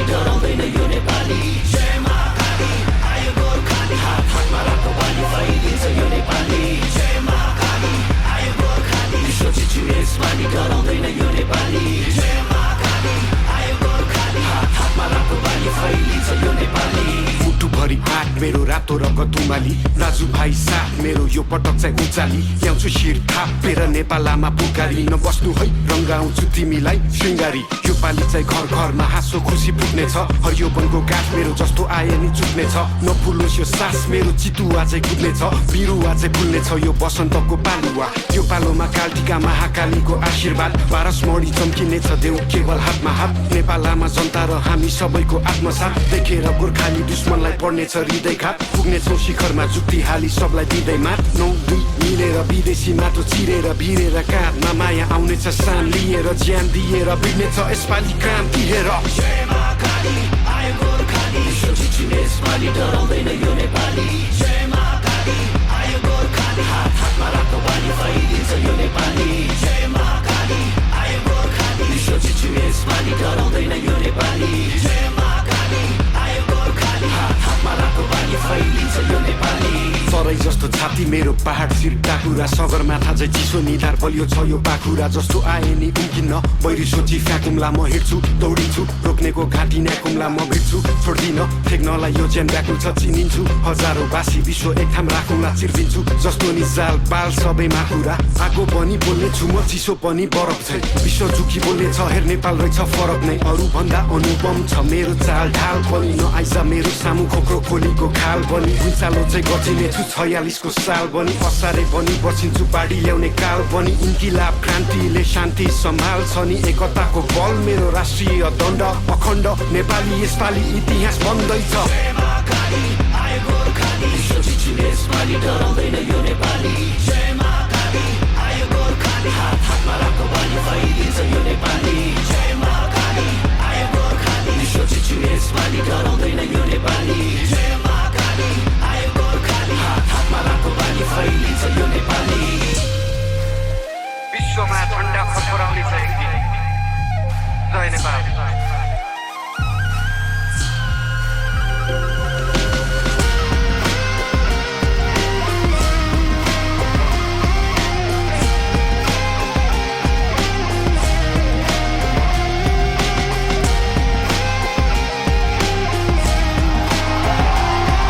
डराउँदैन यो नेपाली जय महाकाली आयो गोर्खाली हात हातमा रातो बाली फैलिन्छ यो नेपाली जय महाकाली आयो गोर्खाली सोचिछु यसपालि डराउँदैन यो नेपाली जय महाकाली आयो गोर्खाली हात हातमा रातो बाली फैलिन्छ यो नेपाली मुटुभरि आँट मेरो रातो रगत उमाली दाजुभाइ साथ मेरो यो पटक चाहिँ उचाली ल्याउँछु शिर थापेर नेपालमा पुकारी नबस्नु है रङ्गाउँछु तिमीलाई श्रृङ्गारी यो पालि चाहिँ घर घरमा हाँसो खुसी पुग्नेछ हरियो वनको गाठ मेरो जस्तो आए नि चुक्नेछ नफुलोस् यो सास मेरो चितुवा चाहिँ कुद्नेछ बिरुवा चाहिँ फुल्नेछ यो बसन्तको पालुवा यो पालोमा कालटिका महाकालीको आशीर्वाद पारस मणि चम्किनेछ देऊ केवल हातमा हात नेपालमा जनता र हामी सबैको आत्मसाथ देखेर गोर्खाली दुश्मनलाई पर्नेछ हृदयघात पुग्नेछौँ शिखरमा जुक्ति हाली सबलाई दिँदै मात 9-2 मिलेर विदेशी माटो चिरेर भिरेर काँधमा माया आउनेछ सान लिएर ज्यान दिएर बिग्नेछ यसपालि काम तिरेर जय महाकाली आयो गोर्खाली सोचिछु यसपालि डराउँदैन यो नेपाली जय महाकाली आयो गोर्खाली हात हातमा रातो बाली फैलिन्छ यो नेपाली जय महाकाली आयो गोर्खाली सोचिछु यसपालि डराउँदैन यो नेपाली जय महाकाली आयो गोर्खाली हात हातमा रातो बाली फैलिन्छ यो नेपाली सरै जस्तो छाती मेरो पहाड शिर टाकुरा सगरमाथा चाहिँ चिसो निधार बलियो छ यो पाखुरा जस्तो आए नि उम्किन्न बैरी सोची फ्याकुम्ला म हिँड्छु दौडिन्छु रोक्नेको घाँटी न्याकुम्ला म भिड्छु छोड्दिन ठेक्नलाई यो ज्यान व्याकुल छ चिनिन्छु हजारौँ बासी विश्व एक ठाम राखुम्ला चिर्दिन्छु जस्तो नि जाल बाल सबै माकुरा आगो पनि बोल्ने छु म चिसो पनि बरफ छ विश्व झुकी बोल्ने छ हेर नेपाल रहेछ फरक नै अरू भन्दा अनुपम छ मेरो चाल ढाल पनि नआइज मेरो सामु खोक्रो खोलीको खाल पनि भुइँचालो चाहिँ गचिने छु 46 को साल बनी असारे बनी बसिन्छु बाढी ल्याउने काल बनी इन्किलाब क्रान्तिले शान्ति सम्हाल्छ नि एकताको बल मेरो राष्ट्रिय दण्ड अखण्ड नेपाली यसपालि इतिहास बन्दैछ जय महाकाली आयो गोर्खाली सोचिछु यसपालि डराउँदैन यो नेपाली